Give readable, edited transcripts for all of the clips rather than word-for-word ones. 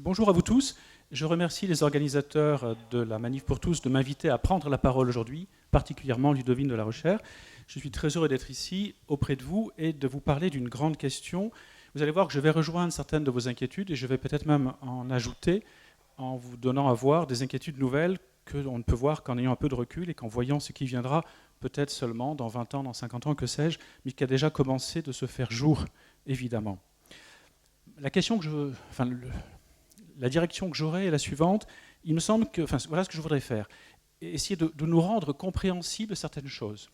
Bonjour à vous tous. Je remercie les organisateurs de la Manif pour tous de m'inviter à prendre la parole aujourd'hui, particulièrement Ludovine de la Rochère. Je suis très heureux d'être ici auprès de vous et de vous parler d'une grande question. Vous allez voir que je vais rejoindre certaines de vos inquiétudes et je vais peut-être même en ajouter en vous donnant à voir des inquiétudes nouvelles qu'on ne peut voir qu'en ayant un peu de recul et qu'en voyant ce qui viendra peut-être seulement dans 20 ans, dans 50 ans, que sais-je, mais qui a déjà commencé de se faire jour, évidemment. La question que la direction que j'aurai est la suivante. Il me semble que, voilà ce que je voudrais faire, essayer de nous rendre compréhensibles certaines choses.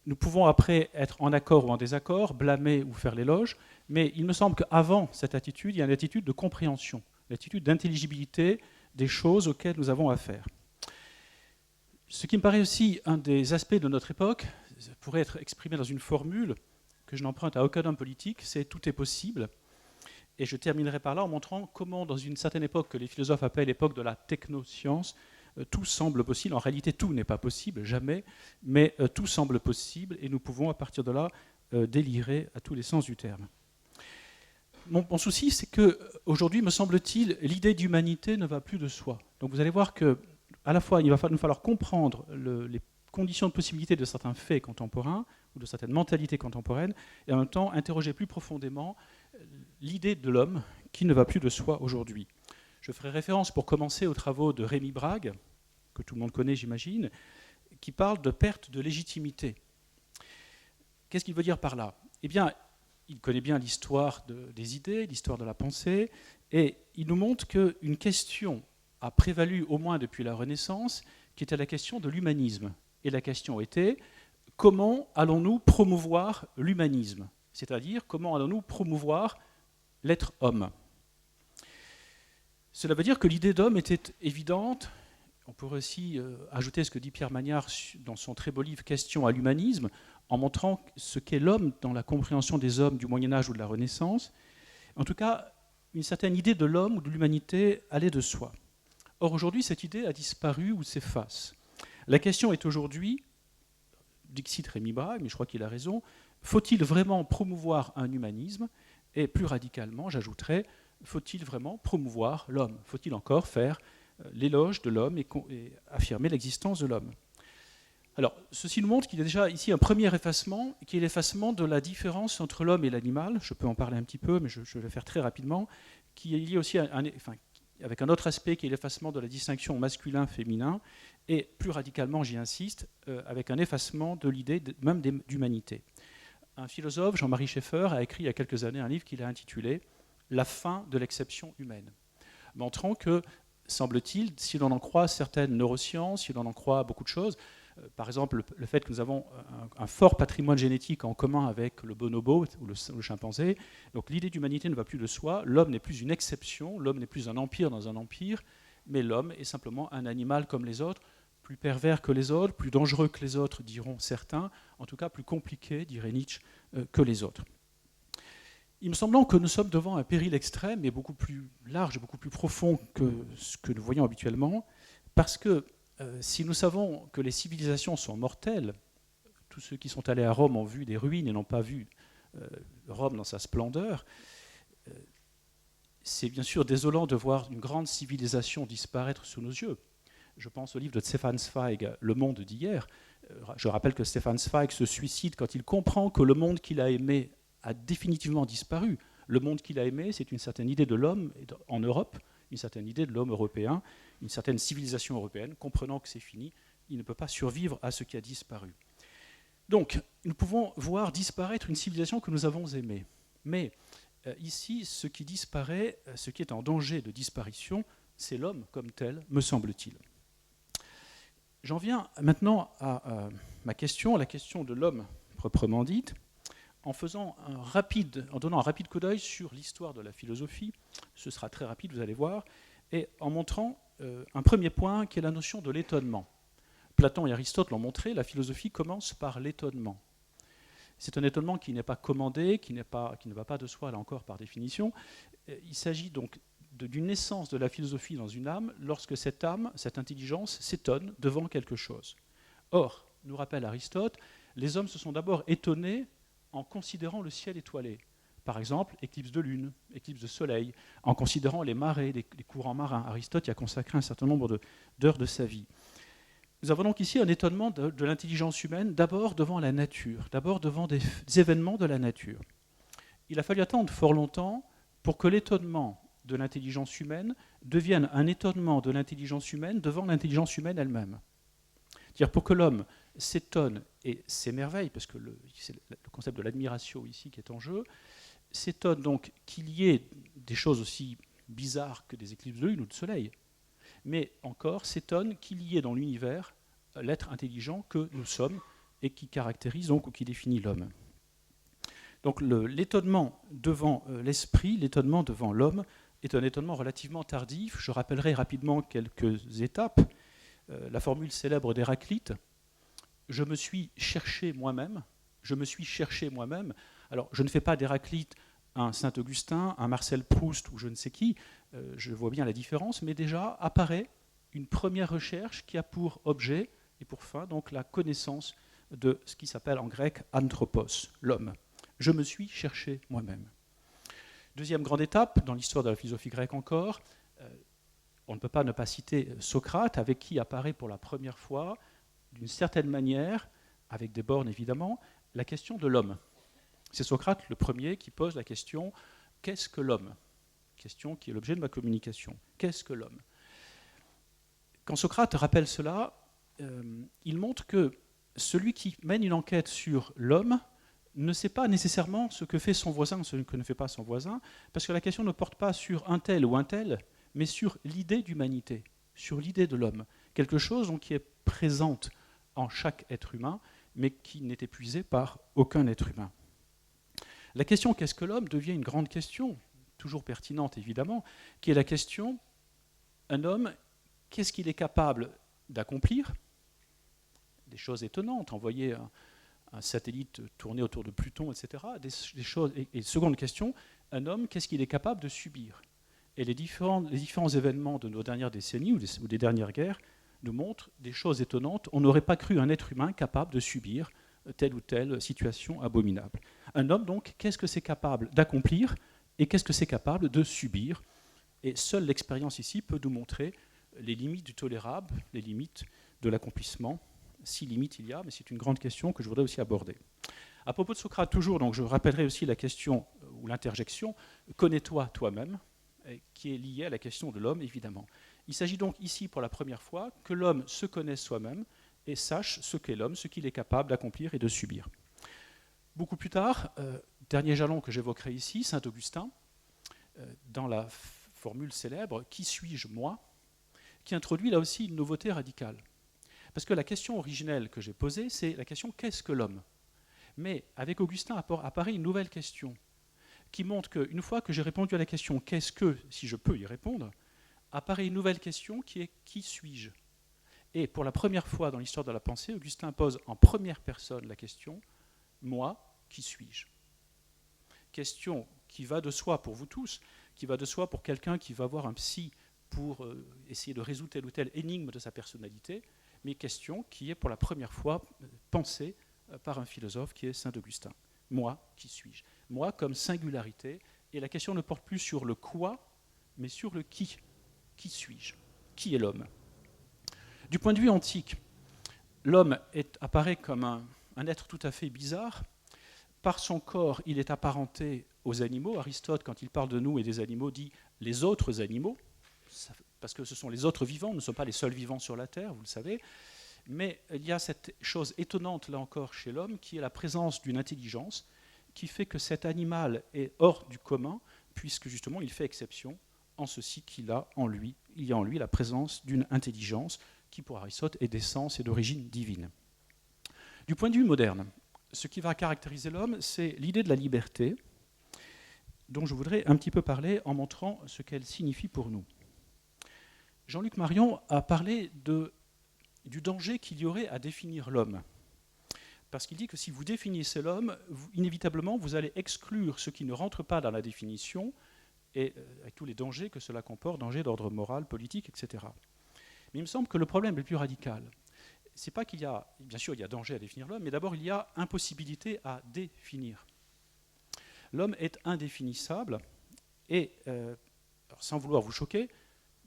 Nous pouvons après être en accord ou en désaccord, blâmer ou faire l'éloge, mais il me semble qu'avant cette attitude, il y a une attitude de compréhension, une attitude d'intelligibilité des choses auxquelles nous avons affaire. Ce qui me paraît aussi un des aspects de notre époque, pourrait être exprimé dans une formule que je n'emprunte à aucun homme politique, c'est « tout est possible ». Et je terminerai par là en montrant comment, dans une certaine époque que les philosophes appellent l'époque de la technoscience, tout semble possible. En réalité, tout n'est pas possible, jamais, mais tout semble possible et nous pouvons, à partir de là, délirer à tous les sens du terme. Mon souci, c'est qu'aujourd'hui, me semble-t-il, l'idée d'humanité ne va plus de soi. Donc vous allez voir qu'à la fois, il va nous falloir comprendre les conditions de possibilité de certains faits contemporains ou de certaines mentalités contemporaines et en même temps interroger plus profondément l'idée de l'homme qui ne va plus de soi aujourd'hui. Je ferai référence pour commencer aux travaux de Rémi Brague, que tout le monde connaît j'imagine, qui parle de perte de légitimité. Qu'est-ce qu'il veut dire par là ? Eh bien, il connaît bien l'histoire des idées, l'histoire de la pensée, et il nous montre qu'une question a prévalu au moins depuis la Renaissance, qui était la question de l'humanisme. Et la question était, comment allons-nous promouvoir l'humanisme ? C'est-à-dire, comment allons-nous promouvoir l'être homme ? Cela veut dire que l'idée d'homme était évidente. On pourrait aussi ajouter ce que dit Pierre Magnard dans son très beau livre « Question à l'humanisme », en montrant ce qu'est l'homme dans la compréhension des hommes du Moyen-Âge ou de la Renaissance. En tout cas, une certaine idée de l'homme ou de l'humanité allait de soi. Or, aujourd'hui, cette idée a disparu ou s'efface. La question est aujourd'hui, dixit Rémi Brague, mais je crois qu'il a raison, faut-il vraiment promouvoir un humanisme ? Et plus radicalement, j'ajouterais, faut-il vraiment promouvoir l'homme ? Faut-il encore faire l'éloge de l'homme et affirmer l'existence de l'homme ? Alors, ceci nous montre qu'il y a déjà ici un premier effacement, qui est l'effacement de la différence entre l'homme et l'animal. Je peux en parler un petit peu, mais je vais le faire très rapidement, qui est lié aussi avec un autre aspect qui est l'effacement de la distinction masculin-féminin, et plus radicalement, j'y insiste, avec un effacement de l'idée même d'humanité. Un philosophe, Jean-Marie Schaeffer, a écrit il y a quelques années un livre qu'il a intitulé « La fin de l'exception humaine », montrant que, semble-t-il, si l'on en croit certaines neurosciences, si l'on en croit beaucoup de choses, par exemple le fait que nous avons un fort patrimoine génétique en commun avec le bonobo ou le chimpanzé, donc l'idée d'humanité ne va plus de soi, l'homme n'est plus une exception, l'homme n'est plus un empire dans un empire, mais l'homme est simplement un animal comme les autres, plus pervers que les autres, plus dangereux que les autres, diront certains, en tout cas plus compliqué, dirait Nietzsche, que les autres. Il me semble que nous sommes devant un péril extrême, mais beaucoup plus large, beaucoup plus profond que ce que nous voyons habituellement, parce que si nous savons que les civilisations sont mortelles, tous ceux qui sont allés à Rome ont vu des ruines et n'ont pas vu Rome dans sa splendeur, c'est bien sûr désolant de voir une grande civilisation disparaître sous nos yeux. Je pense au livre de Stefan Zweig, Le monde d'hier. Je rappelle que Stefan Zweig se suicide quand il comprend que le monde qu'il a aimé a définitivement disparu. Le monde qu'il a aimé, c'est une certaine idée de l'homme en Europe, une certaine idée de l'homme européen, une certaine civilisation européenne. Comprenant que c'est fini, il ne peut pas survivre à ce qui a disparu. Donc, nous pouvons voir disparaître une civilisation que nous avons aimée. Mais ici, ce qui disparaît, ce qui est en danger de disparition, c'est l'homme comme tel, me semble-t-il. J'en viens maintenant à ma question, la question de l'homme proprement dite, en donnant un rapide coup d'œil sur l'histoire de la philosophie. Ce sera très rapide, vous allez voir, et en montrant un premier point qui est la notion de l'étonnement. Platon et Aristote l'ont montré, la philosophie commence par l'étonnement. C'est un étonnement qui n'est pas commandé, qui ne va pas de soi, là encore, par définition. Il s'agit donc d'une naissance de la philosophie dans une âme lorsque cette âme, cette intelligence, s'étonne devant quelque chose. Or, nous rappelle Aristote, les hommes se sont d'abord étonnés en considérant le ciel étoilé. par exemple, éclipse de lune, éclipse de soleil, en considérant les marées, les courants marins. Aristote y a consacré un certain nombre d'heures de sa vie. Nous avons donc ici un étonnement de l'intelligence humaine, d'abord devant la nature, d'abord devant des événements de la nature. Il a fallu attendre fort longtemps pour que l'étonnement de l'intelligence humaine devienne un étonnement de l'intelligence humaine devant l'intelligence humaine elle-même. C'est-à-dire pour que l'homme s'étonne et s'émerveille, parce que c'est le concept de l'admiration ici qui est en jeu, s'étonne donc qu'il y ait des choses aussi bizarres que des éclipses de lune ou de soleil, mais encore s'étonne qu'il y ait dans l'univers l'être intelligent que nous sommes et qui caractérise donc ou qui définit l'homme. Donc l'étonnement devant l'esprit, l'étonnement devant l'homme, est un étonnement relativement tardif. Je rappellerai rapidement quelques étapes. La formule célèbre d'Héraclite, « Je me suis cherché moi-même », je me suis cherché moi-même. Alors, je ne fais pas d'Héraclite un Saint-Augustin, un Marcel Proust ou je ne sais qui, je vois bien la différence, mais déjà apparaît une première recherche qui a pour objet et pour fin donc la connaissance de ce qui s'appelle en grec anthropos, l'homme. Je me suis cherché moi-même. Deuxième grande étape, dans l'histoire de la philosophie grecque encore, on ne peut pas ne pas citer Socrate, avec qui apparaît pour la première fois, d'une certaine manière, avec des bornes évidemment, la question de l'homme. C'est Socrate le premier qui pose la question « Qu'est-ce que l'homme ?» Question qui est l'objet de ma communication. Qu'est-ce que l'homme ? Quand Socrate rappelle cela, il montre que celui qui mène une enquête sur l'homme ne sait pas nécessairement ce que fait son voisin, ce que ne fait pas son voisin, parce que la question ne porte pas sur un tel ou un tel, mais sur l'idée d'humanité, sur l'idée de l'homme. Quelque chose donc, qui est présente en chaque être humain, mais qui n'est épuisée par aucun être humain. La question « qu'est-ce que l'homme ?» devient une grande question, toujours pertinente évidemment, qui est la question « un homme, qu'est-ce qu'il est capable d'accomplir ?» Des choses étonnantes, envoyer un satellite tourner autour de Pluton, etc. Des choses, et seconde question, un homme, qu'est-ce qu'il est capable de subir ? Et les différents événements de nos dernières décennies ou des dernières guerres nous montrent des choses étonnantes. On n'aurait pas cru un être humain capable de subir telle ou telle situation abominable. Un homme, donc, qu'est-ce que c'est capable d'accomplir et qu'est-ce que c'est capable de subir ? Et seule l'expérience ici peut nous montrer les limites du tolérable, les limites de l'accomplissement, si limites il y a, mais c'est une grande question que je voudrais aussi aborder. À propos de Socrate, toujours, donc, je rappellerai aussi la question ou l'interjection « connais-toi toi-même », qui est liée à la question de l'homme, évidemment. Il s'agit donc ici, pour la première fois, que l'homme se connaisse soi-même et sache ce qu'est l'homme, ce qu'il est capable d'accomplir et de subir. Beaucoup plus tard, dernier jalon que j'évoquerai ici, saint Augustin, dans la formule célèbre « Qui suis-je, moi ?», qui introduit là aussi une nouveauté radicale. Parce que la question originelle que j'ai posée, c'est la question « qu'est-ce que l'homme ?» Mais avec Augustin apparaît une nouvelle question qui montre qu'une fois que j'ai répondu à la question « qu'est-ce que ?», si je peux y répondre, apparaît une nouvelle question qui est « qui suis-je ?» Et pour la première fois dans l'histoire de la pensée, Augustin pose en première personne la question « moi, qui suis-je ?» Question qui va de soi pour vous tous, qui va de soi pour quelqu'un qui va voir un psy pour essayer de résoudre telle ou telle énigme de sa personnalité, mais question qui est pour la première fois pensée par un philosophe qui est saint Augustin. Moi, qui suis-je ? Moi comme singularité, et la question ne porte plus sur le quoi, mais sur le qui. Qui suis-je ? Qui est l'homme ? Du point de vue antique, l'homme apparaît comme un être tout à fait bizarre. Par son corps, il est apparenté aux animaux. Aristote, quand il parle de nous et des animaux, dit « les autres animaux », parce que ce sont les autres vivants, nous ne sommes pas les seuls vivants sur la Terre, vous le savez. Mais il y a cette chose étonnante, là encore, chez l'homme, qui est la présence d'une intelligence qui fait que cet animal est hors du commun, puisque justement il fait exception en ceci qu'il y a en lui la présence d'une intelligence qui, pour Aristote, est d'essence et d'origine divine. Du point de vue moderne, ce qui va caractériser l'homme, c'est l'idée de la liberté, dont je voudrais un petit peu parler en montrant ce qu'elle signifie pour nous. Jean-Luc Marion a parlé du danger qu'il y aurait à définir l'homme. Parce qu'il dit que si vous définissez l'homme, inévitablement, vous allez exclure ce qui ne rentre pas dans la définition, et avec tous les dangers que cela comporte, dangers d'ordre moral, politique, etc. Mais il me semble que le problème le plus radical, c'est pas qu'il y a, bien sûr, il y a danger à définir l'homme, mais d'abord, il y a impossibilité à définir. L'homme est indéfinissable et, alors sans vouloir vous choquer,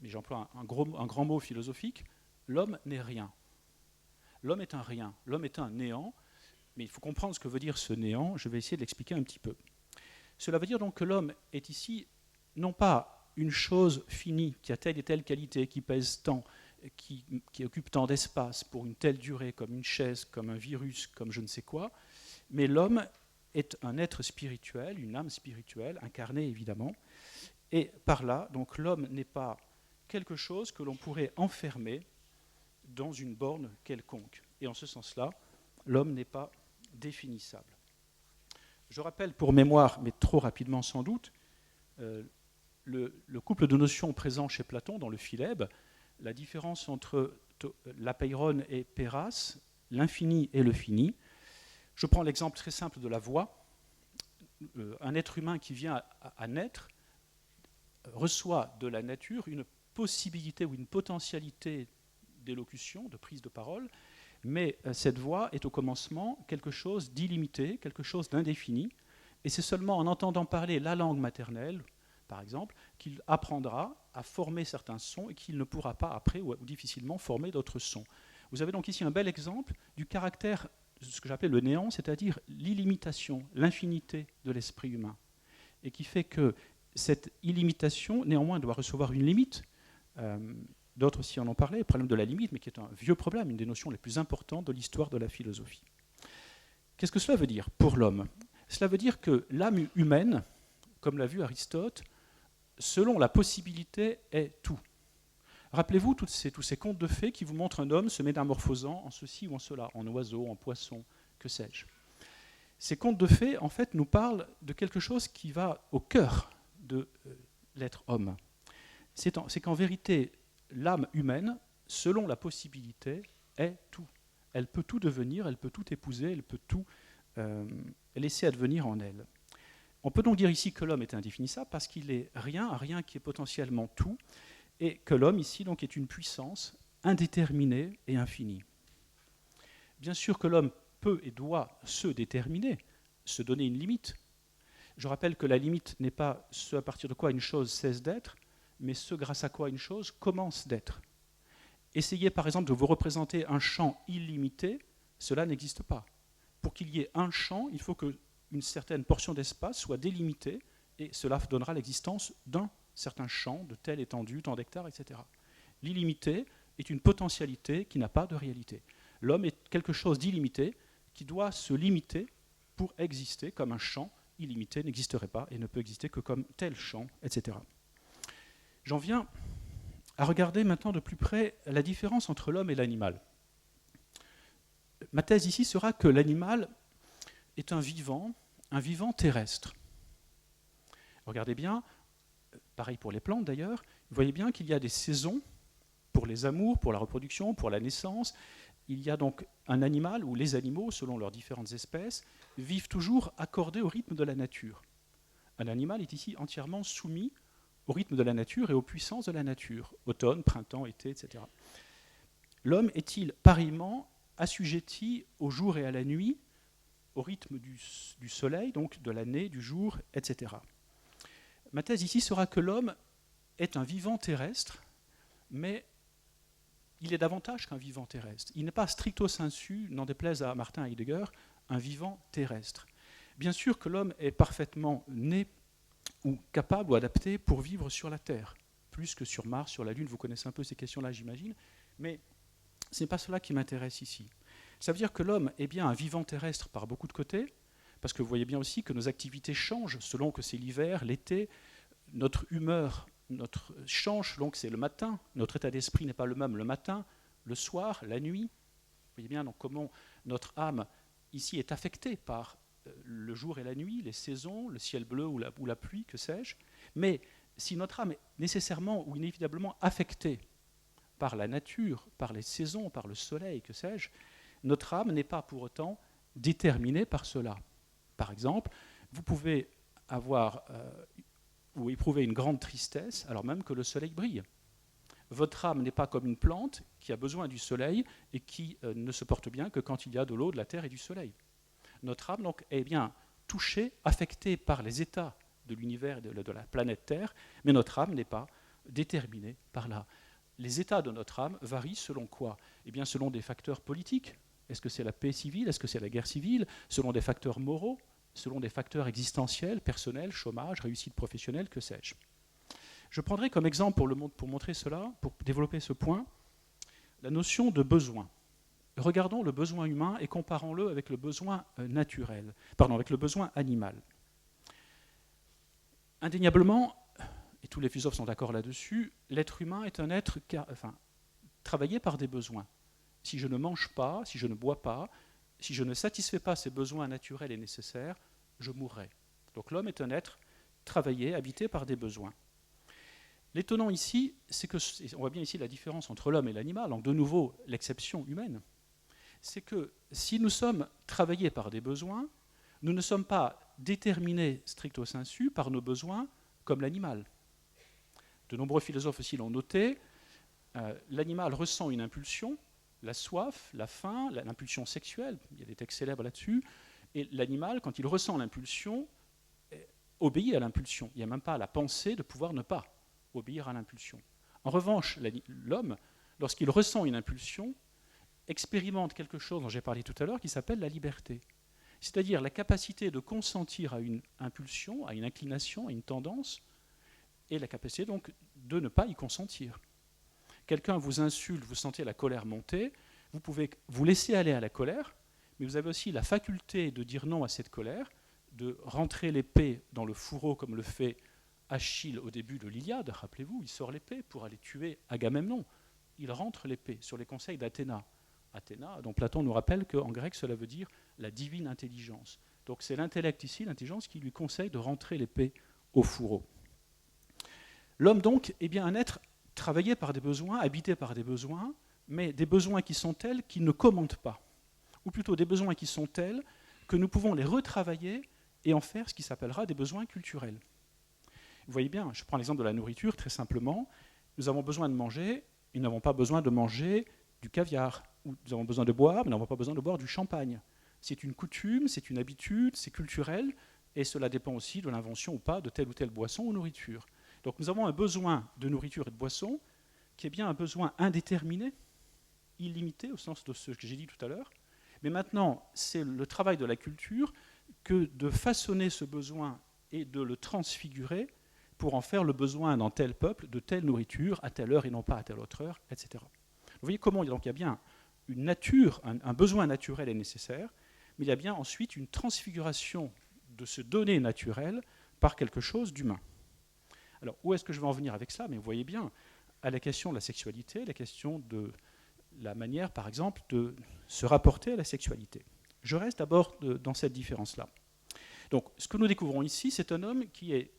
mais j'emploie un grand mot philosophique, l'homme n'est rien. L'homme est un rien, l'homme est un néant, mais il faut comprendre ce que veut dire ce néant, je vais essayer de l'expliquer un petit peu. Cela veut dire donc que l'homme est ici non pas une chose finie, qui a telle et telle qualité, qui pèse tant, qui occupe tant d'espace pour une telle durée, comme une chaise, comme un virus, comme je ne sais quoi, mais l'homme est un être spirituel, une âme spirituelle, incarnée évidemment, et par là, donc l'homme n'est pas quelque chose que l'on pourrait enfermer dans une borne quelconque. Et en ce sens-là, l'homme n'est pas définissable. Je rappelle pour mémoire, mais trop rapidement sans doute, le couple de notions présent chez Platon dans le Philèbe, la différence entre l'apeiron et péras, l'infini et le fini. Je prends l'exemple très simple de la voix. Un être humain qui vient à naître reçoit de la nature une possibilité ou une potentialité d'élocution, de prise de parole, mais cette voix est au commencement quelque chose d'illimité, quelque chose d'indéfini, et c'est seulement en entendant parler la langue maternelle, par exemple, qu'il apprendra à former certains sons et qu'il ne pourra pas après ou difficilement former d'autres sons. Vous avez donc ici un bel exemple du caractère de ce que j'appelle le néant, c'est-à-dire l'illimitation, l'infinité de l'esprit humain, et qui fait que cette illimitation, néanmoins, doit recevoir une limite. D'autres aussi en ont parlé, le problème de la limite, mais qui est un vieux problème, une des notions les plus importantes de l'histoire de la philosophie. Qu'est-ce que cela veut dire pour l'homme ? Cela veut dire que l'âme humaine, comme l'a vu Aristote, selon la possibilité, est tout. Rappelez-vous tous ces contes de fées qui vous montrent un homme se métamorphosant en ceci ou en cela, en oiseau, en poisson, que sais-je. Ces contes de fées, en fait, nous parlent de quelque chose qui va au cœur de l'être homme. C'est qu'en vérité, l'âme humaine, selon la possibilité, est tout. Elle peut tout devenir, elle peut tout épouser, elle peut tout laisser advenir en elle. On peut donc dire ici que l'homme est indéfinissable parce qu'il est rien qui est potentiellement tout, et que l'homme ici donc est une puissance indéterminée et infinie. Bien sûr que l'homme peut et doit se déterminer, se donner une limite. Je rappelle que la limite n'est pas ce à partir de quoi une chose cesse d'être, mais ce grâce à quoi une chose commence d'être. Essayez par exemple de vous représenter un champ illimité, cela n'existe pas. Pour qu'il y ait un champ, il faut qu'une certaine portion d'espace soit délimitée, et cela donnera l'existence d'un certain champ, de telle étendue, tant d'hectares, etc. L'illimité est une potentialité qui n'a pas de réalité. L'homme est quelque chose d'illimité qui doit se limiter pour exister, comme un champ illimité n'existerait pas et ne peut exister que comme tel champ, etc. J'en viens à regarder maintenant de plus près la différence entre l'homme et l'animal. Ma thèse ici sera que l'animal est un vivant terrestre. Regardez bien, pareil pour les plantes d'ailleurs, vous voyez bien qu'il y a des saisons pour les amours, pour la reproduction, pour la naissance. Il y a donc un animal, ou les animaux, selon leurs différentes espèces, vivent toujours accordés au rythme de la nature. Un animal est ici entièrement soumis au rythme de la nature et aux puissances de la nature, automne, printemps, été, etc. L'homme est-il pareillement assujetti au jour et à la nuit, au rythme du soleil, donc de l'année, du jour, etc. Ma thèse ici sera que l'homme est un vivant terrestre, mais il est davantage qu'un vivant terrestre. Il n'est pas stricto sensu, n'en déplaise à Martin Heidegger, un vivant terrestre. Bien sûr que l'homme est parfaitement né ou capable ou adapté pour vivre sur la Terre, plus que sur Mars, sur la Lune. Vous connaissez un peu ces questions-là, j'imagine, mais ce n'est pas cela qui m'intéresse ici. Ça veut dire que l'homme est bien un vivant terrestre par beaucoup de côtés, parce que vous voyez bien aussi que nos activités changent selon que c'est l'hiver, l'été, notre humeur change selon que c'est le matin, notre état d'esprit n'est pas le même le matin, le soir, la nuit. Vous voyez bien donc comment notre âme ici est affectée par le jour et la nuit, les saisons, le ciel bleu ou la pluie, que sais-je. Mais si notre âme est nécessairement ou inévitablement affectée par la nature, par les saisons, par le soleil, que sais-je, notre âme n'est pas pour autant déterminée par cela. Par exemple, vous pouvez avoir ou éprouver une grande tristesse alors même que le soleil brille. Votre âme n'est pas comme une plante qui a besoin du soleil et qui ne se porte bien que quand il y a de l'eau, de la terre et du soleil. Notre âme donc, est bien touché, affecté par les états de l'univers et de la planète Terre, mais notre âme n'est pas déterminée par là. Les états de notre âme varient selon quoi? Eh bien, selon des facteurs politiques. Est-ce que c'est la paix civile? Est-ce que c'est la guerre civile? Selon des facteurs moraux, selon des facteurs existentiels, personnels, chômage, réussite professionnelle, que sais-je. Je prendrai comme exemple pour montrer cela, pour développer ce point, la notion de besoin. Regardons le besoin humain et comparons-le avec le besoin naturel, avec le besoin animal. Indéniablement, et tous les philosophes sont d'accord là-dessus, l'être humain est un être travaillé par des besoins. Si je ne mange pas, si je ne bois pas, si je ne satisfais pas ces besoins naturels et nécessaires, je mourrai. Donc l'homme est un être travaillé, habité par des besoins. L'étonnant ici, c'est que, on voit bien ici la différence entre l'homme et l'animal, donc de nouveau l'exception humaine, c'est que si nous sommes travaillés par des besoins, nous ne sommes pas déterminés stricto sensu par nos besoins comme l'animal. De nombreux philosophes aussi l'ont noté, l'animal ressent une impulsion, la soif, la faim, l'impulsion sexuelle, il y a des textes célèbres là-dessus, et l'animal, quand il ressent l'impulsion, obéit à l'impulsion. Il n'y a même pas la pensée de pouvoir ne pas obéir à l'impulsion. En revanche, l'homme, lorsqu'il ressent une impulsion, expérimente quelque chose dont j'ai parlé tout à l'heure qui s'appelle la liberté. C'est-à-dire la capacité de consentir à une impulsion, à une inclination, à une tendance, et la capacité donc de ne pas y consentir. Quelqu'un vous insulte, vous sentez la colère monter, vous pouvez vous laisser aller à la colère, mais vous avez aussi la faculté de dire non à cette colère, de rentrer l'épée dans le fourreau comme le fait Achille au début de l'Iliade, rappelez-vous, il sort l'épée pour aller tuer Agamemnon. Il rentre l'épée sur les conseils d'Athéna. Athéna, dont Platon nous rappelle qu'en grec, cela veut dire la divine intelligence. Donc c'est l'intellect ici, l'intelligence, qui lui conseille de rentrer l'épée au fourreau. L'homme donc est bien un être travaillé par des besoins, habité par des besoins, mais des besoins qui sont tels qu'ils ne commandent pas. Ou plutôt des besoins qui sont tels que nous pouvons les retravailler et en faire ce qui s'appellera des besoins culturels. Vous voyez bien, je prends l'exemple de la nourriture, très simplement. Nous avons besoin de manger, et nous n'avons pas besoin de manger du caviar. Ou nous avons besoin de boire, mais nous n'avons pas besoin de boire du champagne. C'est une coutume, c'est une habitude, c'est culturel, et cela dépend aussi de l'invention ou pas de telle ou telle boisson ou nourriture. Donc nous avons un besoin de nourriture et de boisson qui est bien un besoin indéterminé, illimité, au sens de ce que j'ai dit tout à l'heure. Mais maintenant, c'est le travail de la culture que de façonner ce besoin et de le transfigurer pour en faire le besoin dans tel peuple de telle nourriture à telle heure et non pas à telle autre heure, etc. Vous voyez comment donc, il y a bien une nature, un besoin naturel et nécessaire, mais il y a bien ensuite une transfiguration de ce donné naturel par quelque chose d'humain. Alors, où est-ce que je vais en venir avec cela? Mais vous voyez bien, à la question de la sexualité, la question de la manière, par exemple, de se rapporter à la sexualité. Je reste d'abord dans cette différence-là. Donc, ce que nous découvrons ici, c'est un homme qui est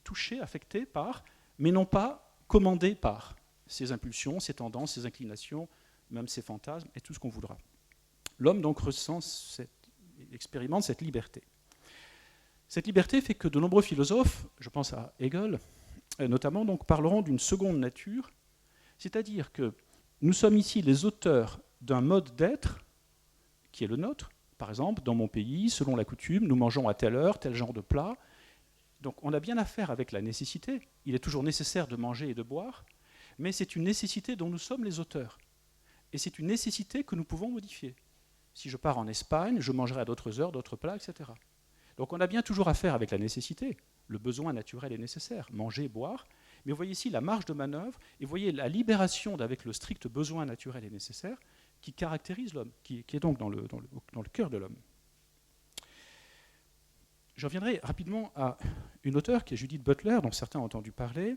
touché, affecté par, mais non pas commandé par ses impulsions, ses tendances, ses inclinations, même ses fantasmes et tout ce qu'on voudra. L'homme donc expérimente cette liberté. Cette liberté fait que de nombreux philosophes, je pense à Hegel, notamment, donc, parleront d'une seconde nature, c'est-à-dire que nous sommes ici les auteurs d'un mode d'être qui est le nôtre. Par exemple, dans mon pays, selon la coutume, nous mangeons à telle heure, tel genre de plat. Donc on a bien affaire avec la nécessité. Il est toujours nécessaire de manger et de boire, mais c'est une nécessité dont nous sommes les auteurs. Et c'est une nécessité que nous pouvons modifier. Si je pars en Espagne, je mangerai à d'autres heures, d'autres plats, etc. Donc on a bien toujours affaire avec la nécessité, le besoin naturel et nécessaire, manger, boire. Mais vous voyez ici la marge de manœuvre, et vous voyez la libération d'avec le strict besoin naturel et nécessaire qui caractérise l'homme, qui est donc dans le cœur de l'homme. Je reviendrai rapidement à une auteure qui est Judith Butler, dont certains ont entendu parler.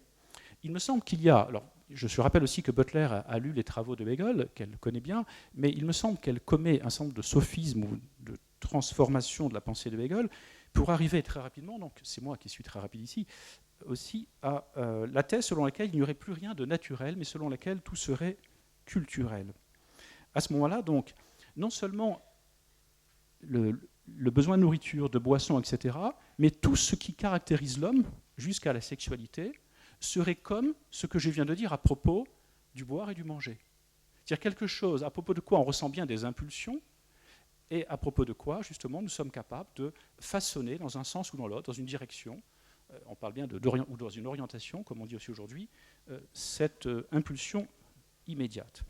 Il me semble qu'il y a... Alors, je rappelle aussi que Butler a lu les travaux de Hegel, qu'elle connaît bien, mais il me semble qu'elle commet un certain nombre de sophismes ou de transformations de la pensée de Hegel pour arriver très rapidement, donc c'est moi qui suis très rapide ici, aussi à la thèse selon laquelle il n'y aurait plus rien de naturel, mais selon laquelle tout serait culturel. À ce moment-là, donc, non seulement le besoin de nourriture, de boisson, etc., mais tout ce qui caractérise l'homme, jusqu'à la sexualité, serait comme ce que je viens de dire à propos du boire et du manger. C'est-à-dire quelque chose à propos de quoi on ressent bien des impulsions, et à propos de quoi, justement, nous sommes capables de façonner dans un sens ou dans l'autre, dans une direction, on parle bien ou dans une orientation, comme on dit aussi aujourd'hui, cette impulsion immédiate.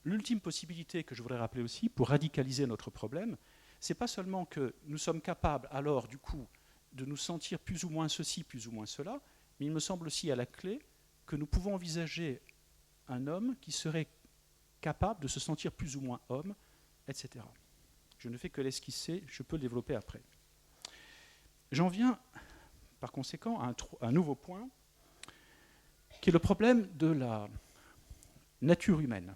L'ultime possibilité que je voudrais rappeler aussi pour radicaliser notre problème, c'est pas seulement que nous sommes capables alors du coup de nous sentir plus ou moins ceci, plus ou moins cela, mais il me semble aussi à la clé que nous pouvons envisager un homme qui serait capable de se sentir plus ou moins homme, etc. Je ne fais que l'esquisser, je peux le développer après. J'en viens par conséquent à un nouveau point, qui est le problème de la nature humaine.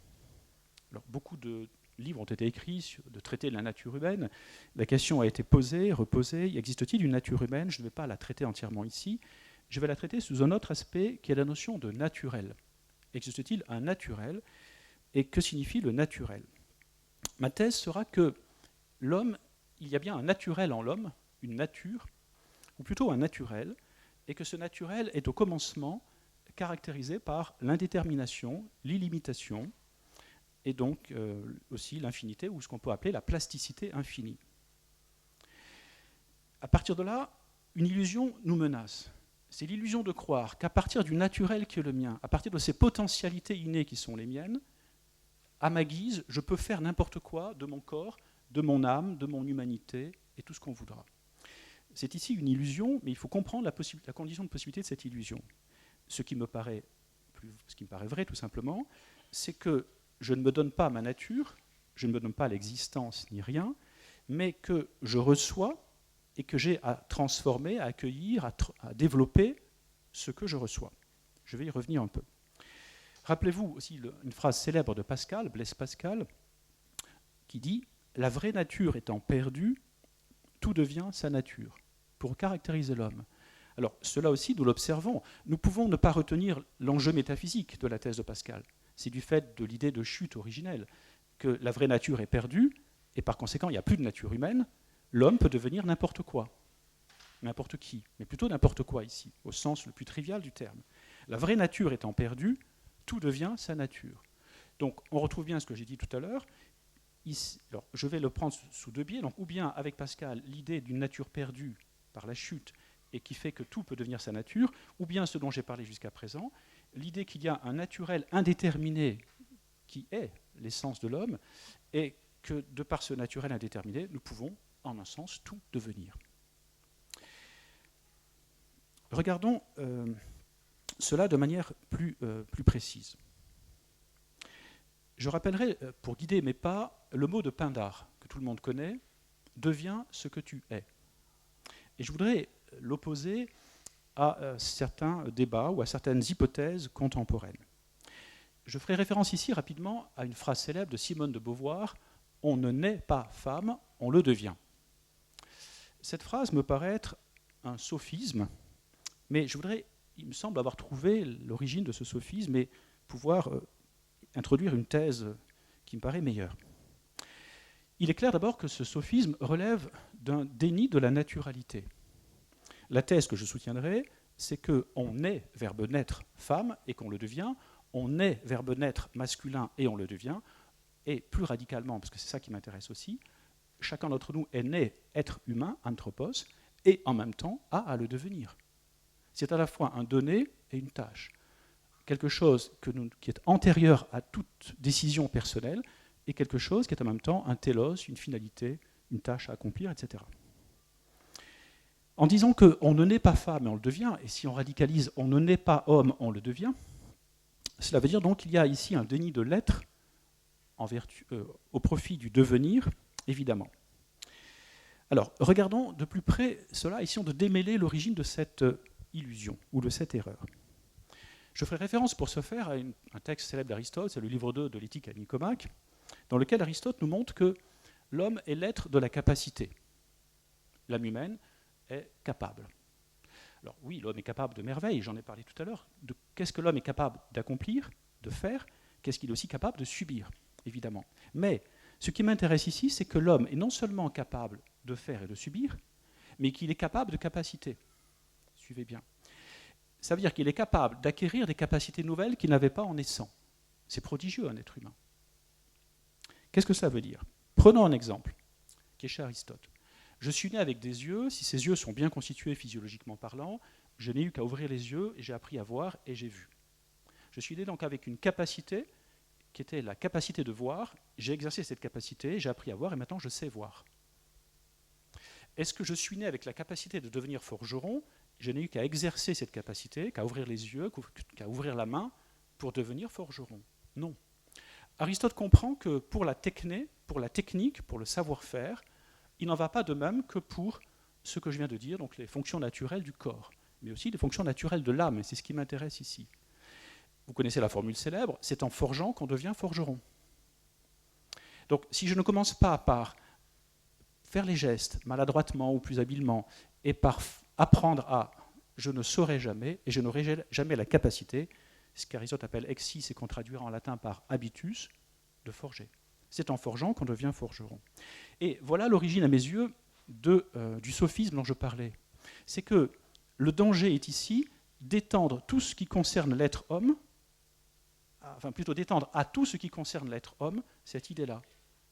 Alors, beaucoup de livres ont été écrits de traiter de la nature humaine. La question a été posée, reposée. Existe-t-il une nature humaine? Je ne vais pas la traiter entièrement ici. Je vais la traiter sous un autre aspect qui est la notion de naturel. Existe-t-il un naturel? Et que signifie le naturel? Ma thèse sera que l'homme, il y a bien un naturel en l'homme, une nature, ou plutôt un naturel, et que ce naturel est au commencement caractérisé par l'indétermination, l'illimitation, et donc aussi l'infinité, ou ce qu'on peut appeler la plasticité infinie. À partir de là, une illusion nous menace. C'est l'illusion de croire qu'à partir du naturel qui est le mien, à partir de ces potentialités innées qui sont les miennes, à ma guise, je peux faire n'importe quoi de mon corps, de mon âme, de mon humanité, et tout ce qu'on voudra. C'est ici une illusion, mais il faut comprendre la condition de possibilité de cette illusion. Ce qui me paraît vrai, tout simplement, c'est que je ne me donne pas ma nature, je ne me donne pas l'existence ni rien, mais que je reçois et que j'ai à transformer, à accueillir, à développer ce que je reçois. Je vais y revenir un peu. Rappelez-vous aussi une phrase célèbre de Pascal, Blaise Pascal, qui dit « La vraie nature étant perdue, tout devient sa nature », pour caractériser l'homme. Alors, cela aussi, nous l'observons. Nous pouvons ne pas retenir l'enjeu métaphysique de la thèse de Pascal. C'est du fait de l'idée de chute originelle, que la vraie nature est perdue, et par conséquent, il n'y a plus de nature humaine. L'homme peut devenir n'importe quoi, n'importe qui, mais plutôt n'importe quoi ici, au sens le plus trivial du terme. La vraie nature étant perdue, tout devient sa nature. Donc, on retrouve bien ce que j'ai dit tout à l'heure. Alors, je vais le prendre sous deux biais. Donc, ou bien, avec Pascal, l'idée d'une nature perdue par la chute, et qui fait que tout peut devenir sa nature, ou bien ce dont j'ai parlé jusqu'à présent, l'idée qu'il y a un naturel indéterminé qui est l'essence de l'homme, et que de par ce naturel indéterminé, nous pouvons, en un sens, tout devenir. Regardons cela de manière plus précise. Je rappellerai, pour guider mes pas, le mot de Pindare, que tout le monde connaît, « deviens ce que tu es ». Et je voudrais l'opposer à certains débats ou à certaines hypothèses contemporaines. Je ferai référence ici rapidement à une phrase célèbre de Simone de Beauvoir, « On ne naît pas femme, on le devient ». Cette phrase me paraît être un sophisme, mais il me semble avoir trouvé l'origine de ce sophisme et pouvoir introduire une thèse qui me paraît meilleure. Il est clair d'abord que ce sophisme relève d'un déni de la naturalité. La thèse que je soutiendrai, c'est qu'on est, verbe naître, femme, et qu'on le devient, on est, verbe naître, masculin, et on le devient, et plus radicalement, parce que c'est ça qui m'intéresse aussi, chacun d'entre nous est né être humain, anthropos, et en même temps a à le devenir. C'est à la fois un donné et une tâche. Quelque chose qui est antérieur à toute décision personnelle, et quelque chose qui est en même temps un télos, une finalité, une tâche à accomplir, etc. En disant qu'on ne naît pas femme, et on le devient, et si on radicalise, on ne naît pas homme, on le devient, cela veut dire donc qu'il y a ici un déni de l'être au profit du devenir, évidemment. Alors, regardons de plus près cela, essayons de démêler l'origine de cette illusion, ou de cette erreur. Je ferai référence pour ce faire à un texte célèbre d'Aristote, c'est le livre 2 de l'Éthique à Nicomaque, dans lequel Aristote nous montre que l'homme est l'être de la capacité. L'âme humaine est capable. Alors oui, l'homme est capable de merveilles, j'en ai parlé tout à l'heure. Qu'est-ce que l'homme est capable d'accomplir, de faire? Qu'est-ce qu'il est aussi capable de subir, évidemment. Mais ce qui m'intéresse ici, c'est que l'homme est non seulement capable de faire et de subir, mais qu'il est capable de capacité. Suivez bien. Ça veut dire qu'il est capable d'acquérir des capacités nouvelles qu'il n'avait pas en naissant. C'est prodigieux, un être humain. Qu'est-ce que ça veut dire? Prenons un exemple, qui est chez Aristote. Je suis né avec des yeux, si ces yeux sont bien constitués physiologiquement parlant, je n'ai eu qu'à ouvrir les yeux et j'ai appris à voir et j'ai vu. Je suis né donc avec une capacité qui était la capacité de voir, j'ai exercé cette capacité, j'ai appris à voir et maintenant je sais voir. Est-ce que je suis né avec la capacité de devenir forgeron? Je n'ai eu qu'à exercer cette capacité, qu'à ouvrir les yeux, qu'à ouvrir la main pour devenir forgeron. Non. Aristote comprend que pour la techné, pour la technique, pour le savoir-faire, il n'en va pas de même que pour ce que je viens de dire, donc les fonctions naturelles du corps, mais aussi les fonctions naturelles de l'âme, et c'est ce qui m'intéresse ici. Vous connaissez la formule célèbre, c'est en forgeant qu'on devient forgeron. Donc si je ne commence pas par faire les gestes maladroitement ou plus habilement, et par apprendre à « je ne saurai jamais » et je n'aurai jamais la capacité, ce qu'Aristote appelle exis et qu'on traduira en latin par habitus, de forger. C'est en forgeant qu'on devient forgeron. Et voilà l'origine à mes yeux du sophisme dont je parlais. C'est que le danger est ici d'étendre tout ce qui concerne l'être homme, enfin plutôt d'étendre à tout ce qui concerne l'être homme cette idée-là.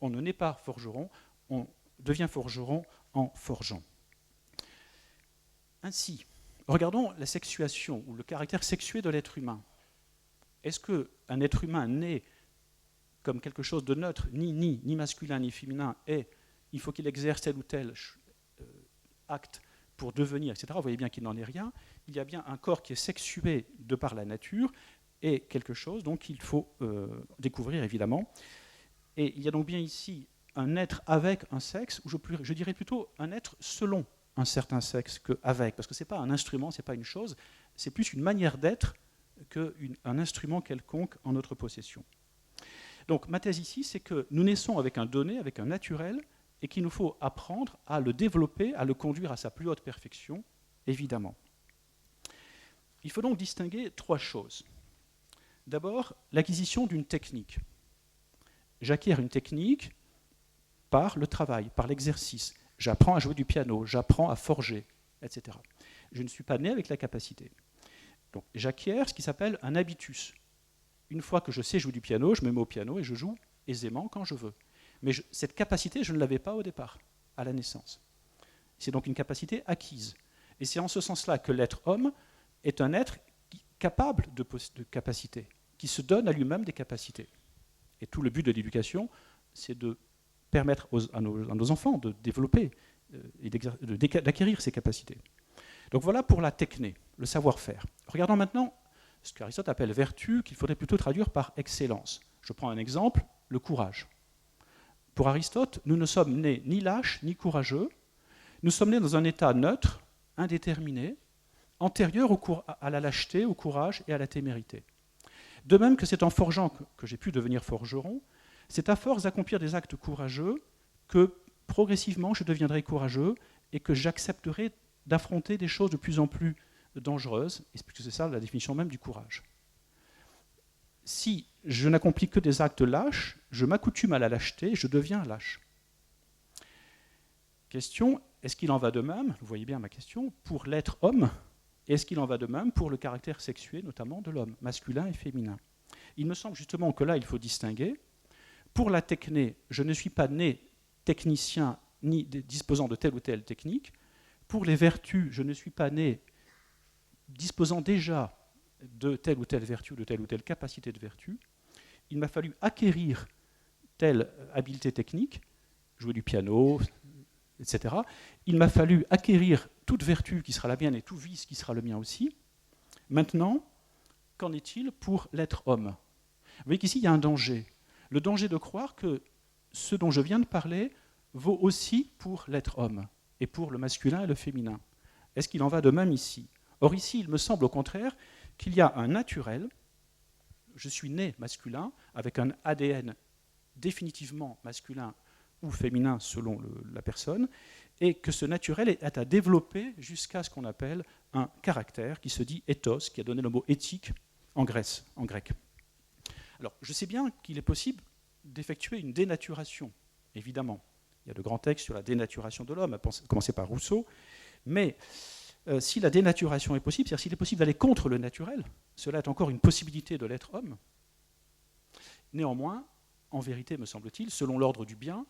On ne naît pas forgeron, on devient forgeron en forgeant. Ainsi, regardons la sexuation ou le caractère sexué de l'être humain. Est-ce qu'un être humain naît comme quelque chose de neutre, ni masculin ni féminin, et il faut qu'il exerce tel ou tel acte pour devenir, etc. Vous voyez bien qu'il n'en est rien. Il y a bien un corps qui est sexué de par la nature et quelque chose donc qu'il faut découvrir évidemment. Et il y a donc bien ici un être avec un sexe, ou je dirais plutôt un être selon un certain sexe qu'avec, parce que ce n'est pas un instrument, ce n'est pas une chose, c'est plus une manière d'être qu'un instrument quelconque en notre possession. Donc ma thèse ici, c'est que nous naissons avec un donné, avec un naturel, et qu'il nous faut apprendre à le développer, à le conduire à sa plus haute perfection, évidemment. Il faut donc distinguer trois choses. D'abord, l'acquisition d'une technique. J'acquiers une technique par le travail, par l'exercice. J'apprends à jouer du piano, j'apprends à forger, etc. Je ne suis pas né avec la capacité. Donc j'acquiers ce qui s'appelle un habitus. Une fois que je sais jouer du piano, je me mets au piano et je joue aisément quand je veux. Mais cette capacité, je ne l'avais pas au départ, à la naissance. C'est donc une capacité acquise. Et c'est en ce sens-là que l'être homme est un être capable de capacité, qui se donne à lui-même des capacités. Et tout le but de l'éducation, c'est de permettre à nos enfants de développer et d'acquérir ces capacités. Donc voilà pour la techné, le savoir-faire. Regardons maintenant ce qu'Aristote appelle vertu, qu'il faudrait plutôt traduire par excellence. Je prends un exemple, le courage. Pour Aristote, nous ne sommes nés ni lâches ni courageux, nous sommes nés dans un état neutre, indéterminé, antérieur à la lâcheté, au courage et à la témérité. De même que c'est en forgeant que j'ai pu devenir forgeron, c'est à force d'accomplir des actes courageux que progressivement je deviendrai courageux et que j'accepterai d'affronter des choses de plus en plus dangereuses, et c'est ça la définition même du courage. Si je n'accomplis que des actes lâches, je m'accoutume à la lâcheté, je deviens lâche. Question, est-ce qu'il en va de même, vous voyez bien ma question, pour l'être homme, et est-ce qu'il en va de même pour le caractère sexué, notamment de l'homme, masculin et féminin? Il me semble justement que là, il faut distinguer. Pour la techné, je ne suis pas né technicien ni disposant de telle ou telle technique. Pour les vertus, je ne suis pas né disposant déjà de telle ou telle vertu, de telle ou telle capacité de vertu. Il m'a fallu acquérir telle habileté technique, jouer du piano, etc. Il m'a fallu acquérir toute vertu qui sera la mienne et tout vice qui sera le mien aussi. Maintenant, qu'en est-il pour l'être homme? Vous voyez qu'ici, il y a un danger. Le danger de croire que ce dont je viens de parler vaut aussi pour l'être homme, et pour le masculin et le féminin. Est-ce qu'il en va de même ici? Or ici, il me semble au contraire qu'il y a un naturel, je suis né masculin, avec un ADN définitivement masculin ou féminin selon la personne, et que ce naturel est à développer jusqu'à ce qu'on appelle un caractère qui se dit ethos, qui a donné le mot éthique en grec. Alors, je sais bien qu'il est possible d'effectuer une dénaturation, évidemment. Il y a de grands textes sur la dénaturation de l'homme, à commencer par Rousseau, mais si la dénaturation est possible, c'est-à-dire s'il est possible d'aller contre le naturel, cela est encore une possibilité de l'être homme. Néanmoins, en vérité, me semble-t-il, selon l'ordre du bien,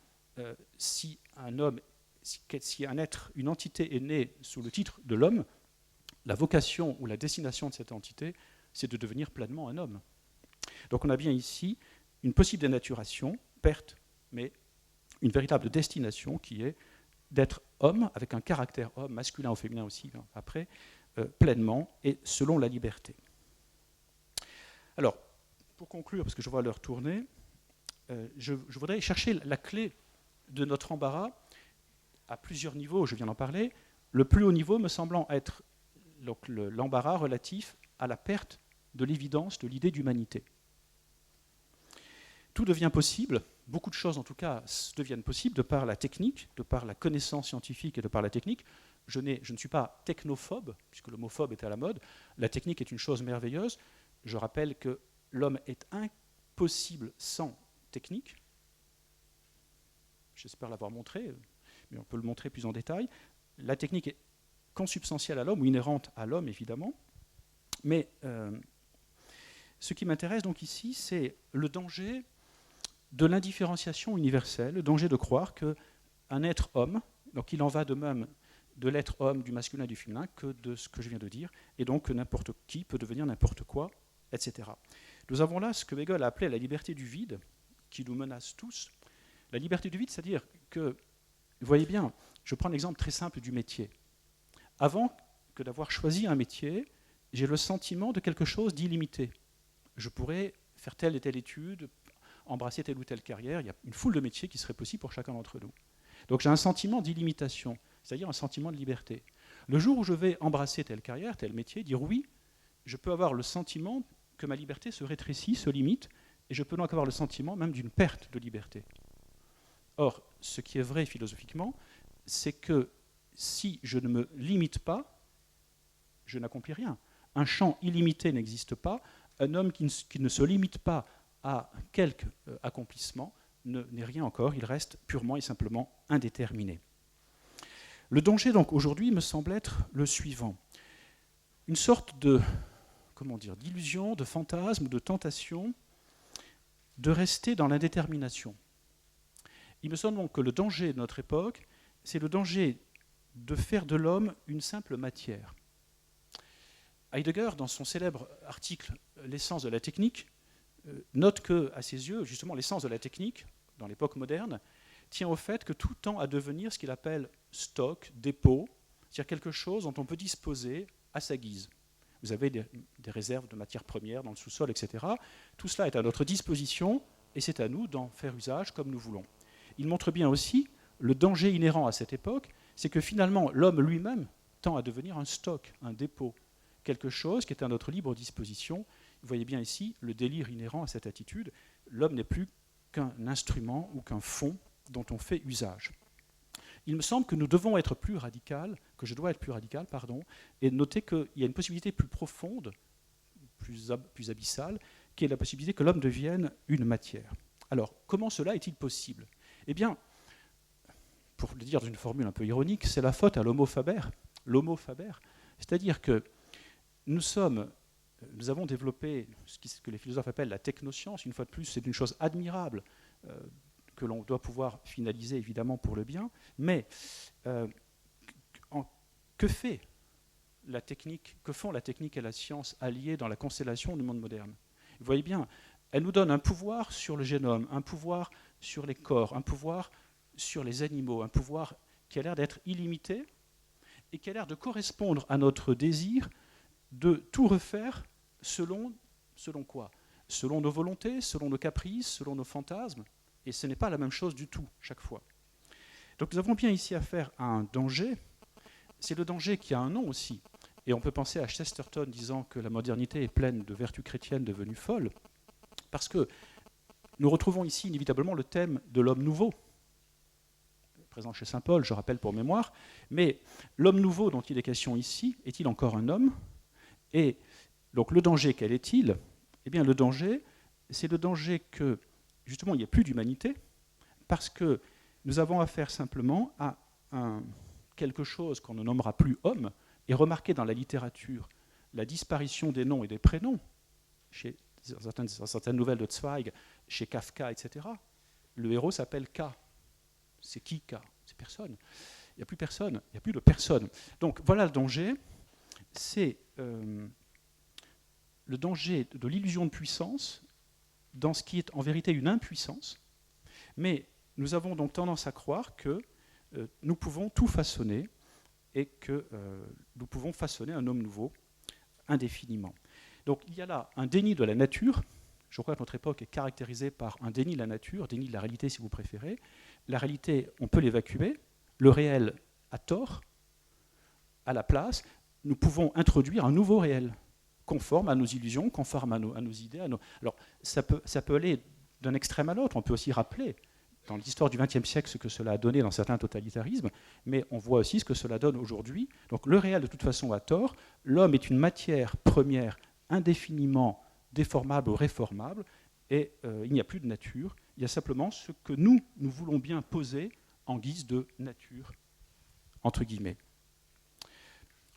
si un homme, si un être, une entité est née sous le titre de l'homme, la vocation ou la destination de cette entité, c'est de devenir pleinement un homme. Donc on a bien ici une possible dénaturation, perte, mais une véritable destination qui est d'être homme, avec un caractère homme, masculin ou féminin aussi, après, pleinement et selon la liberté. Alors, pour conclure, parce que je vois l'heure tourner, je voudrais chercher la clé de notre embarras à plusieurs niveaux, je viens d'en parler. Le plus haut niveau me semblant être l'embarras relatif à la perte de l'évidence de l'idée d'humanité. Tout devient possible, beaucoup de choses en tout cas deviennent possibles de par la technique, de par la connaissance scientifique et de par la technique. Je ne suis pas technophobe, puisque le mot phobe est à la mode. La technique est une chose merveilleuse. Je rappelle que l'homme est impossible sans technique. J'espère l'avoir montré, mais on peut le montrer plus en détail. La technique est consubstantielle à l'homme, ou inhérente à l'homme, évidemment. Mais ce qui m'intéresse donc ici, c'est le danger de l'indifférenciation universelle, le danger de croire qu'un être homme, donc il en va de même de l'être homme, du masculin et du féminin, que de ce que je viens de dire, et donc que n'importe qui peut devenir n'importe quoi, etc. Nous avons là ce que Hegel a appelé la liberté du vide, qui nous menace tous. La liberté du vide, c'est-à-dire que, vous voyez bien, je prends l'exemple très simple du métier. Avant que d'avoir choisi un métier, j'ai le sentiment de quelque chose d'illimité. Je pourrais faire telle et telle étude, embrasser telle ou telle carrière, il y a une foule de métiers qui seraient possibles pour chacun d'entre nous. Donc j'ai un sentiment d'illimitation, c'est-à-dire un sentiment de liberté. Le jour où je vais embrasser telle carrière, tel métier, dire oui, je peux avoir le sentiment que ma liberté se rétrécit, se limite, et je peux donc avoir le sentiment même d'une perte de liberté. Or, ce qui est vrai philosophiquement, c'est que si je ne me limite pas, je n'accomplis rien. Un champ illimité n'existe pas, un homme qui ne se limite pas à quelque accomplissement n'est rien encore, il reste purement et simplement indéterminé. Le danger donc aujourd'hui me semble être le suivant. Une sorte de, d'illusion, de fantasme, de tentation de rester dans l'indétermination. Il me semble donc que le danger de notre époque, c'est le danger de faire de l'homme une simple matière. Heidegger, dans son célèbre article « L'essence de la technique », note que, à ses yeux, justement, l'essence de la technique, dans l'époque moderne, tient au fait que tout tend à devenir ce qu'il appelle stock, dépôt, c'est-à-dire quelque chose dont on peut disposer à sa guise. Vous avez des réserves de matières premières dans le sous-sol, etc. Tout cela est à notre disposition et c'est à nous d'en faire usage comme nous voulons. Il montre bien aussi le danger inhérent à cette époque, c'est que finalement l'homme lui-même tend à devenir un stock, un dépôt, quelque chose qui est à notre libre disposition. Vous voyez bien ici le délire inhérent à cette attitude. L'homme n'est plus qu'un instrument ou qu'un fond dont on fait usage. Il me semble que nous devons être plus radical, que je dois être plus radical, et noter qu'il y a une possibilité plus profonde, plus abyssale, qui est la possibilité que l'homme devienne une matière. Alors, comment cela est-il possible ? Eh bien, pour le dire d'une formule un peu ironique, c'est la faute à l'homo faber. L'homo faber, c'est-à-dire que nous avons développé ce que les philosophes appellent la technoscience. Une fois de plus, c'est une chose admirable que l'on doit pouvoir finaliser évidemment pour le bien. Mais que fait la technique, que font la technique et la science alliées dans la constellation du monde moderne ? Vous voyez bien, elle nous donne un pouvoir sur le génome, un pouvoir sur les corps, un pouvoir sur les animaux, un pouvoir qui a l'air d'être illimité et qui a l'air de correspondre à notre désir de tout refaire selon quoi ? Selon nos volontés, selon nos caprices, selon nos fantasmes. Et ce n'est pas la même chose du tout, chaque fois. Donc nous avons bien ici affaire à un danger. C'est le danger qui a un nom aussi. Et on peut penser à Chesterton disant que la modernité est pleine de vertus chrétiennes devenues folles. Parce que nous retrouvons ici inévitablement le thème de l'homme nouveau, présent chez saint Paul, je rappelle pour mémoire. Mais l'homme nouveau dont il est question ici, est-il encore un homme ? Et donc le danger, quel est-il ? Eh bien le danger, c'est le danger que, justement, il n'y ait plus d'humanité, parce que nous avons affaire simplement à quelque chose qu'on ne nommera plus homme, et remarquez dans la littérature la disparition des noms et des prénoms, chez certaines nouvelles de Zweig, chez Kafka, etc. Le héros s'appelle K. C'est qui K? C'est personne. Il n'y a plus personne, il n'y a plus de personne. Donc voilà le danger, c'est le danger de l'illusion de puissance dans ce qui est en vérité une impuissance, mais nous avons donc tendance à croire que nous pouvons tout façonner et que nous pouvons façonner un homme nouveau indéfiniment. Donc il y a là un déni de la nature. Je crois que notre époque est caractérisée par un déni de la nature, déni de la réalité si vous préférez. La réalité, on peut l'évacuer. Le réel a tort. À la place, nous pouvons introduire un nouveau réel, conforme à nos illusions, conforme à nos idées. Alors ça peut aller d'un extrême à l'autre. On peut aussi rappeler dans l'histoire du XXe siècle ce que cela a donné dans certains totalitarismes, mais on voit aussi ce que cela donne aujourd'hui. Donc le réel, de toute façon, a tort. L'homme est une matière première indéfiniment déformable ou réformable, et il n'y a plus de nature. Il y a simplement ce que nous voulons bien poser en guise de nature, entre guillemets.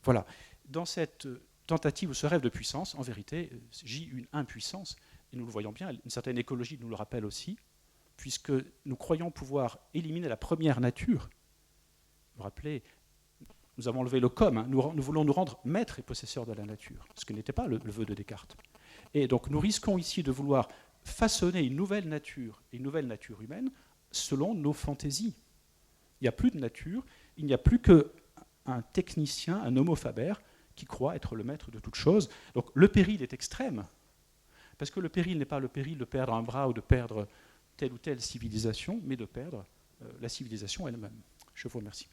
Voilà. Dans cette tentative ou ce rêve de puissance, en vérité, gît une impuissance, et nous le voyons bien, une certaine écologie nous le rappelle aussi, puisque nous croyons pouvoir éliminer la première nature. Vous vous rappelez, nous avons enlevé le comme, hein, nous voulons nous rendre maîtres et possesseurs de la nature, ce qui n'était pas le vœu de Descartes. Et donc nous risquons ici de vouloir façonner une nouvelle nature humaine selon nos fantaisies. Il n'y a plus de nature, il n'y a plus qu'un technicien, un homo faber, qui croit être le maître de toute chose. Donc le péril est extrême, parce que le péril n'est pas le péril de perdre un bras ou de perdre telle ou telle civilisation, mais de perdre la civilisation elle-même. Je vous remercie.